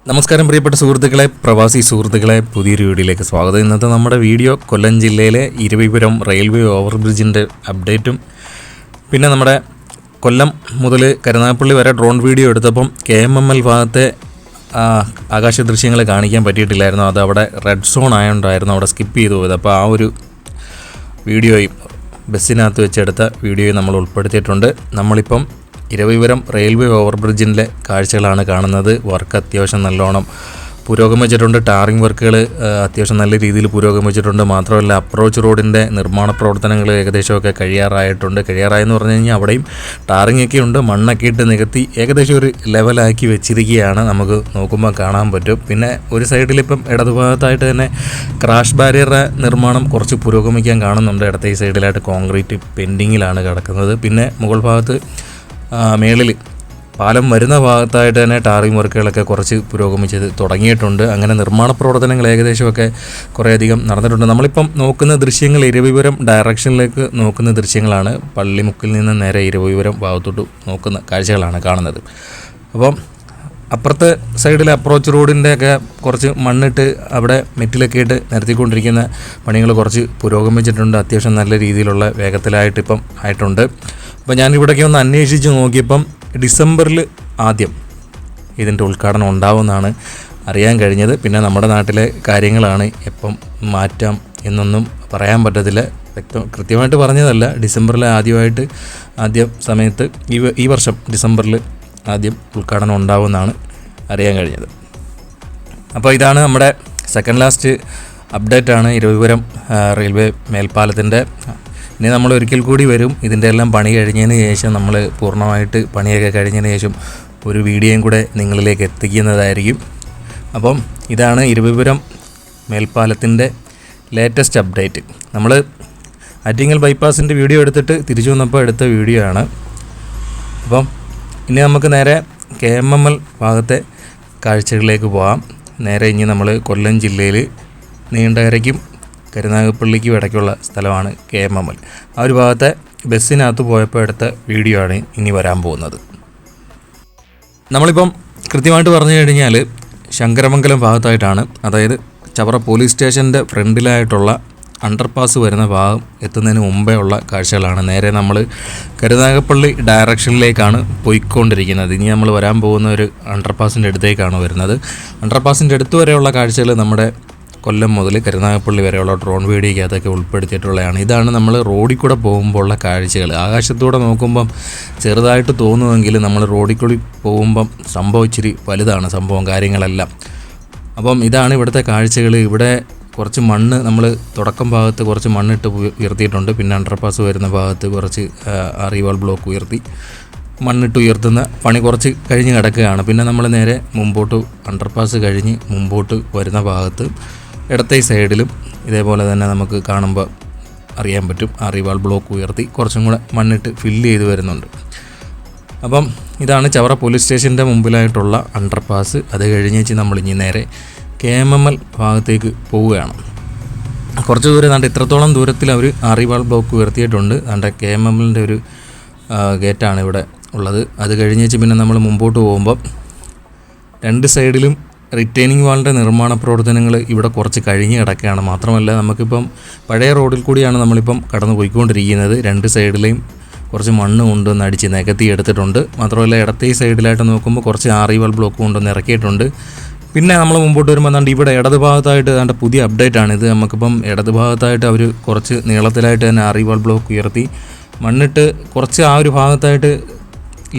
നമസ്കാരം പ്രിയപ്പെട്ട സുഹൃത്തുക്കളെ, പ്രവാസി സുഹൃത്തുക്കളെ, പുതിയൊരു വീഡിയോയിലേക്ക് സ്വാഗതം. ഇന്നത്തെ നമ്മുടെ വീഡിയോ കൊല്ലം ജില്ലയിലെ ഇരവിപുരം റെയിൽവേ ഓവർബ്രിഡ്ജിൻ്റെ അപ്ഡേറ്റും പിന്നെ നമ്മുടെ കൊല്ലം മുതൽ കരുനാഗപ്പള്ളി വരെ ഡ്രോൺ വീഡിയോ എടുത്തപ്പം KMML ഭാഗത്തെ ആകാശ ദൃശ്യങ്ങൾ കാണിക്കാൻ പറ്റിയിട്ടില്ലായിരുന്നു. അത് അവിടെ റെഡ് സോൺ ആയതുകൊണ്ടായിരുന്നു അവിടെ സ്കിപ്പ് ചെയ്തു പോയത്. അപ്പോൾ ആ ഒരു വീഡിയോയും ബസ്സിനകത്ത് വെച്ചെടുത്ത വീഡിയോയും നമ്മൾ ഉൾപ്പെടുത്തിയിട്ടുണ്ട്. നമ്മളിപ്പം ഇരവിപുരം റെയിൽവേ ഓവർബ്രിഡ്ജിൻ്റെ കാഴ്ചകളാണ് കാണുന്നത്. വർക്ക് അത്യാവശ്യം നല്ലോണം പുരോഗമിച്ചിട്ടുണ്ട്. ടാറിംഗ് വർക്കുകൾ അത്യാവശ്യം നല്ല രീതിയിൽ പുരോഗമിച്ചിട്ടുണ്ട്. മാത്രമല്ല അപ്രോച്ച് റോഡിൻ്റെ നിർമ്മാണ പ്രവർത്തനങ്ങൾ ഏകദേശമൊക്കെ കഴിയാറായെന്ന് പറഞ്ഞു കഴിഞ്ഞാൽ അവിടെയും ടാറിംഗ് ഒക്കെ ഉണ്ട്. മണ്ണൊക്കെ ഇട്ട് നികത്തി ഏകദേശം ഒരു ലെവലാക്കി വെച്ചിരിക്കുകയാണ്. നമുക്ക് നോക്കുമ്പോൾ കാണാൻ പറ്റും. പിന്നെ ഒരു സൈഡിലിപ്പം ഇടതുഭാഗത്തായിട്ട് തന്നെ ക്രാഷ് ബാരിയറുടെ നിർമ്മാണം കുറച്ച് പുരോഗമിക്കാൻ കാണുന്നുണ്ട്. ഇടത്തെ ഈ സൈഡിലായിട്ട് കോൺക്രീറ്റ് പെൻഡിങ്ങിലാണ് കിടക്കുന്നത്. പിന്നെ മുകൾ ഭാഗത്ത് മേളിൽ പാലം വരുന്ന ഭാഗത്തായിട്ട് തന്നെ ടാറിംഗ് വർക്കുകളൊക്കെ കുറച്ച് പുരോഗമിച്ചത് തുടങ്ങിയിട്ടുണ്ട്. അങ്ങനെ നിർമ്മാണ പ്രവർത്തനങ്ങൾ ഏകദേശമൊക്കെ കുറേയധികം നടന്നിട്ടുണ്ട്. നമ്മളിപ്പം നോക്കുന്ന ദൃശ്യങ്ങൾ ഇരവിപുരം ഡയറക്ഷനിലേക്ക് നോക്കുന്ന ദൃശ്യങ്ങളാണ്. പള്ളിമുക്കിൽ നിന്ന് നേരെ ഇരവിപുരം ഭാഗത്തോട്ട് നോക്കുന്ന കാഴ്ചകളാണ് കാണുന്നത്. അപ്പം അപ്പുറത്തെ സൈഡിലെ അപ്രോച്ച് റോഡിൻ്റെയൊക്കെ കുറച്ച് മണ്ണിട്ട് അവിടെ മെറ്റിലൊക്കെ ഇട്ട് നിരത്തിക്കൊണ്ടിരിക്കുന്ന പണികൾ കുറച്ച് പുരോഗമിച്ചിട്ടുണ്ട്. അത്യാവശ്യം നല്ല രീതിയിലുള്ള വേഗത്തിലായിട്ട് ഇപ്പം ആയിട്ടുണ്ട്. അപ്പോൾ ഞാനിവിടേക്ക് ഒന്ന് അന്വേഷിച്ച് നോക്കിയപ്പം ഡിസംബറിൽ ആദ്യം ഇതിൻ്റെ ഉദ്ഘാടനം ഉണ്ടാവുമെന്നാണ് അറിയാൻ കഴിഞ്ഞത്. പിന്നെ നമ്മുടെ നാട്ടിലെ കാര്യങ്ങളാണ്, എപ്പം മാറ്റാം എന്നൊന്നും പറയാൻ പറ്റത്തില്ല. കൃത്യമായിട്ട് പറഞ്ഞതല്ല. ഡിസംബറിൽ ആദ്യ സമയത്ത് ഈ വർഷം ഡിസംബറിൽ ആദ്യം ഉദ്ഘാടനം ഉണ്ടാവുമെന്നാണ് അറിയാൻ കഴിഞ്ഞത്. അപ്പോൾ ഇതാണ് നമ്മുടെ സെക്കൻഡ് ലാസ്റ്റ് അപ്ഡേറ്റാണ് ഇരവിപുരം റെയിൽവേ മേൽപ്പാലത്തിൻ്റെ. ഇനി നമ്മൾ ഒരിക്കൽ കൂടി വരും. ഇതിൻ്റെ എല്ലാം പണി കഴിഞ്ഞതിന് ശേഷം നമ്മൾ പൂർണ്ണമായിട്ട് പണിയൊക്കെ കഴിഞ്ഞതിന് ശേഷം ഒരു വീഡിയോയും കൂടെ നിങ്ങളിലേക്ക് എത്തിക്കുന്നതായിരിക്കും. അപ്പം ഇതാണ് ഇരവിപുരം മേൽപ്പാലത്തിൻ്റെ ലേറ്റസ്റ്റ് അപ്ഡേറ്റ്. നമ്മൾ ആറ്റിങ്ങൽ ബൈപ്പാസിൻ്റെ വീഡിയോ എടുത്തിട്ട് തിരിച്ചു വന്നപ്പോൾ എടുത്ത വീഡിയോ ആണ്. അപ്പം ഇനി നമുക്ക് നേരെ KMML ഭാഗത്തെ കാഴ്ചകളിലേക്ക് പോകാം. നേരെ ഇനി നമ്മൾ കൊല്ലം ജില്ലയിൽ നീണ്ടകരയ്ക്കും കരുനാഗപ്പള്ളിക്കും ഇടയ്ക്കുള്ള സ്ഥലമാണ് KMML. ആ ഒരു ഭാഗത്തെ ബസ്സിനകത്ത് പോയപ്പോൾ എടുത്ത വീഡിയോ ആണ് ഇനി വരാൻ പോകുന്നത്. നമ്മളിപ്പം കൃത്യമായിട്ട് പറഞ്ഞു കഴിഞ്ഞാൽ ശങ്കരമംഗലം ഭാഗത്തായിട്ടാണ്, അതായത് ചവറ പോലീസ് സ്റ്റേഷൻ്റെ ഫ്രണ്ടിലായിട്ടുള്ള അണ്ടർപാസ് വരുന്ന ഭാഗം എത്തുന്നതിന് മുമ്പേ ഉള്ള കാഴ്ചകളാണ്. നേരെ നമ്മൾ കരുനാഗപ്പള്ളി ഡയറക്ഷനിലേക്കാണ് പോയിക്കൊണ്ടിരിക്കുന്നത്. ഇനി നമ്മൾ വരാൻ പോകുന്ന ഒരു അണ്ടർപാസിൻ്റെ അടുത്തേക്കാണ് വരുന്നത്. അണ്ടർപാസിൻ്റെ അടുത്ത് വരെയുള്ള കാഴ്ചകൾ നമ്മുടെ കൊല്ലം മുതൽ കരുനാഗപ്പള്ളി വരെയുള്ള ഡ്രോൺ വീഡിയോയ്ക്കകത്തൊക്കെ ഉൾപ്പെടുത്തിയിട്ടുള്ളതാണ്. ഇതാണ് നമ്മൾ റോഡിൽ കൂടെ പോകുമ്പോൾ ഉള്ള കാഴ്ചകൾ. ആകാശത്തൂടെ നോക്കുമ്പം ചെറുതായിട്ട് തോന്നുമെങ്കിലും നമ്മൾ റോഡിൽ കൂടി പോകുമ്പം സംഭവം ഇച്ചിരി വലുതാണ് സംഭവം കാര്യങ്ങളെല്ലാം. അപ്പം ഇതാണ് ഇവിടുത്തെ കാഴ്ചകൾ. ഇവിടെ കുറച്ച് മണ്ണ് നമ്മൾ തുടക്കം ഭാഗത്ത് കുറച്ച് മണ്ണിട്ട് ഉയർത്തിയിട്ടുണ്ട്. പിന്നെ അണ്ടർപാസ് വരുന്ന ഭാഗത്ത് കുറച്ച് അറിവാൾ ബ്ലോക്ക് ഉയർത്തി മണ്ണിട്ട് ഉയർത്തുന്ന പണി കുറച്ച് കഴിഞ്ഞ് കിടക്കുകയാണ്. പിന്നെ നമ്മൾ നേരെ മുമ്പോട്ട് അണ്ടർപാസ് കഴിഞ്ഞ് മുമ്പോട്ട് വരുന്ന ഭാഗത്ത് ഇടത്തെ സൈഡിലും ഇതേപോലെ തന്നെ നമുക്ക് കാണുമ്പോൾ അറിയാൻ പറ്റും അറിവാൾ ബ്ലോക്ക് ഉയർത്തി കുറച്ചും കൂടെ മണ്ണിട്ട് ഫില്ല് ചെയ്ത് വരുന്നുണ്ട്. അപ്പം ഇതാണ് ചവറ പോലീസ് സ്റ്റേഷൻ്റെ മുമ്പിലായിട്ടുള്ള അണ്ടർപാസ്. അത് കഴിഞ്ഞേച്ച് നമ്മളിനി നേരെ KMML ഭാഗത്തേക്ക് പോവുകയാണ്. കുറച്ച് ദൂരം കണ്ട് ഇത്രത്തോളം ദൂരത്തിൽ അവർ അറിവാൾ ബ്ലോക്ക് ഉയർത്തിയിട്ടുണ്ട്. അതിൻ്റെ KMMLൻ്റെ ഒരു ഗേറ്റാണ് ഇവിടെ ഉള്ളത്. അത് കഴിഞ്ഞേച്ച് പിന്നെ നമ്മൾ മുമ്പോട്ട് പോകുമ്പം രണ്ട് സൈഡിലും റിറ്റൈനിങ് വാളിൻ്റെ നിർമ്മാണ പ്രവർത്തനങ്ങൾ ഇവിടെ കുറച്ച് കഴിഞ്ഞ് കിടക്കുകയാണ്. മാത്രമല്ല നമുക്കിപ്പം പഴയ റോഡിൽ കൂടിയാണ് നമ്മളിപ്പം കടന്നു പോയിക്കൊണ്ടിരിക്കുന്നത്. രണ്ട് സൈഡിലെയും കുറച്ച് മണ്ണ് കൊണ്ടുവന്ന് അടിച്ച് നികത്തി എടുത്തിട്ടുണ്ട്. മാത്രമല്ല ഇടത്തെ സൈഡിലായിട്ട് നോക്കുമ്പോൾ കുറച്ച് അറിവാൾ ബ്ലോക്ക് കൊണ്ടുവന്ന് ഇറക്കിയിട്ടുണ്ട്. പിന്നെ നമ്മൾ മുമ്പോട്ട് വരുമ്പോൾ എന്താണ്ട് ഇവിടെ ഇടതുഭാഗത്തായിട്ട് ഏതാണ്ട് പുതിയ അപ്ഡേറ്റ് ആണിത്. നമുക്കിപ്പം ഇടതുഭാഗത്തായിട്ട് അവർ കുറച്ച് നീളത്തിലായിട്ട് തന്നെ അറിവാൾ ബ്ലോക്ക് ഉയർത്തി മണ്ണിട്ട് കുറച്ച് ആ ഒരു ഭാഗത്തായിട്ട്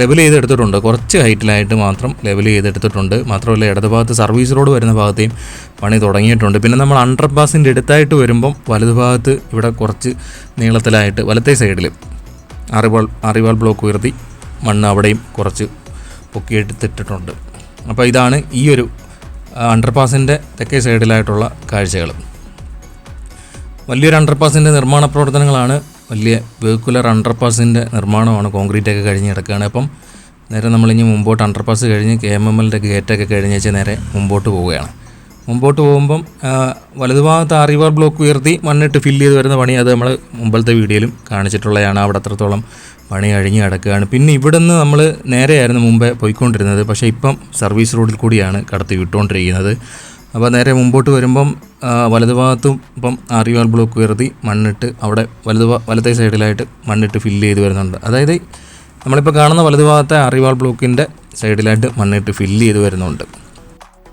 ലെവൽ ചെയ്തെടുത്തിട്ടുണ്ട്. കുറച്ച് ഹൈറ്റിലായിട്ട് മാത്രം ലെവൽ ചെയ്തെടുത്തിട്ടുണ്ട്. മാത്രമല്ല ഇടതുഭാഗത്ത് സർവീസ് റോഡ് വരുന്ന ഭാഗത്തെയും പണി തുടങ്ങിയിട്ടുണ്ട്. പിന്നെ നമ്മൾ അണ്ടർപാസിൻ്റെ അടുത്തായിട്ട് വരുമ്പം വലതുഭാഗത്ത് ഇവിടെ കുറച്ച് നീളത്തിലായിട്ട് വലത്തെ സൈഡിൽ അറിവാൾ ബ്ലോക്ക് ഉയർത്തി മണ്ണ് അവിടെയും കുറച്ച് പൊക്കിയെടുത്തിട്ടുണ്ട്. അപ്പോൾ ഇതാണ് ഈ ഒരു അണ്ടർപാസിൻ്റെ തെക്കേ സൈഡിലായിട്ടുള്ള കാഴ്ചകൾ. വലിയൊരു അണ്ടർപാസിൻ്റെ നിർമ്മാണ പ്രവർത്തനങ്ങളാണ്. വലിയ വെഹിക്കുലർ അണ്ടർപാസിൻ്റെ നിർമ്മാണമാണ്. കോൺക്രീറ്റൊക്കെ കഴിഞ്ഞ് കിടക്കുകയാണ്. അപ്പം നേരെ നമ്മളിനി മുമ്പോട്ട് അണ്ടർപാസ് കഴിഞ്ഞ് KMMLൻ്റെ ഗേറ്റൊക്കെ കഴിഞ്ഞേച്ച് നേരെ മുമ്പോട്ട് പോവുകയാണ്. മുമ്പോട്ട് പോകുമ്പം വലതുഭാഗത്ത് അറിവാൾ ബ്ലോക്ക് ഉയർത്തി മണ്ണിട്ട് ഫില്ല് ചെയ്ത് വരുന്ന പണി അത് നമ്മൾ മുമ്പത്തെ വീഡിയോയിലും കാണിച്ചിട്ടുള്ളതാണ്. അവിടെ അത്രത്തോളം പണി കഴിഞ്ഞ് കിടക്കുകയാണ്. പിന്നെ ഇവിടെ നിന്ന് നമ്മൾ നേരെയായിരുന്നു മുമ്പേ പോയിക്കൊണ്ടിരുന്നത്, പക്ഷേ ഇപ്പം സർവീസ് റോഡിൽ കൂടിയാണ് കടത്തി വിട്ടുകൊണ്ടിരിക്കുന്നത്. അപ്പോൾ നേരെ മുമ്പോട്ട് വരുമ്പം വലതുഭാഗത്തും ഇപ്പം ആര്യവാൾ ബ്ലോക്ക് ഉയർത്തി മണ്ണിട്ട് അവിടെ വലത്തേ സൈഡിലായിട്ട് മണ്ണിട്ട് ഫില്ല് ചെയ്ത് വരുന്നുണ്ട്. അതായത് നമ്മളിപ്പോൾ കാണുന്ന വലതുഭാഗത്തെ ആര്യവാൾ ബ്ലോക്കിൻ്റെ സൈഡിലായിട്ട് മണ്ണിട്ട് ഫില്ല് ചെയ്ത് വരുന്നുണ്ട്.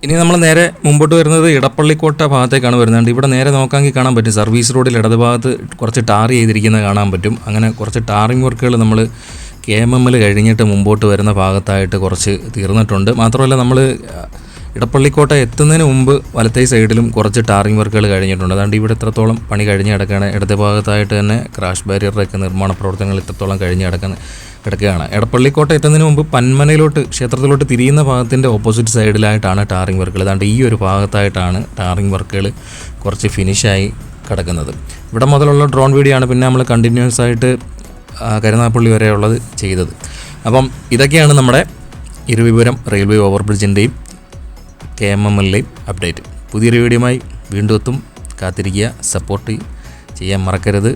ഇനി നമ്മൾ നേരെ മുമ്പോട്ട് വരുന്നത് ഇടപ്പള്ളിക്കോട്ട ഭാഗത്തേക്കാണ് വരുന്നത്. ഇവിടെ നേരെ നോക്കാമെങ്കിൽ കാണാൻ പറ്റും, സർവീസ് റോഡിൽ ഇടതുഭാഗത്ത് കുറച്ച് ടാർ ചെയ്തിരിക്കുന്നത് കാണാൻ പറ്റും. അങ്ങനെ കുറച്ച് ടാറിങ് വർക്കുകൾ നമ്മൾ KMML കഴിഞ്ഞിട്ട് മുമ്പോട്ട് വരുന്ന ഭാഗത്തായിട്ട് കുറച്ച് തീർന്നിട്ടുണ്ട്. മാത്രമല്ല നമ്മൾ ഇടപ്പള്ളിക്കോട്ട എത്തുന്നതിന് മുമ്പ് വലത്തേ സൈഡിലും കുറച്ച് ടാറിങ് വർക്കുകൾ കഴിഞ്ഞിട്ടുണ്ട്. അതുകൊണ്ട് ഇവിടെ ഇത്രത്തോളം പണി കഴിഞ്ഞ് കിടക്കുകയാണ്. ഇടത്തെ ഭാഗത്തായിട്ട് തന്നെ ക്രാഷ് ബാരിയറുടെയൊക്കെ നിർമ്മാണ പ്രവർത്തനങ്ങൾ ഇത്രത്തോളം കഴിഞ്ഞ് കിടക്കുകയാണ്. ഇടപ്പള്ളിക്കോട്ട എത്തുന്നതിന് മുമ്പ് പന്മനയിലോട്ട് ക്ഷേത്രത്തിലോട്ട് തിരിയുന്ന ഭാഗത്തിൻ്റെ ഓപ്പോസിറ്റ് സൈഡിലായിട്ടാണ് ടാറിങ് വർക്കുകൾ. അതുകൊണ്ട് ഈ ഒരു ഭാഗത്തായിട്ടാണ് ടാറിങ് വർക്കുകൾ കുറച്ച് ഫിനിഷായി കിടക്കുന്നത്. ഇവിടെ മുതലുള്ള ഡ്രോൺ വീഡിയോ ആണ് പിന്നെ നമ്മൾ കണ്ടിന്യൂസ് ആയിട്ട് കരുനാഗപ്പള്ളി വരെയുള്ളത് ചെയ്തത്. അപ്പം ഇതൊക്കെയാണ് നമ്മുടെ ഇരവിപുരം റെയിൽവേ ഓവർബ്രിഡ്ജിൻ്റെയും KMMLൻ്റെയും അപ്ഡേറ്റ്. പുതിയൊരു വീഡിയോയുമായി വീണ്ടും എത്തും. കാത്തിരിക്കുക, സപ്പോർട്ട് ചെയ്യാൻ മറക്കരുത്.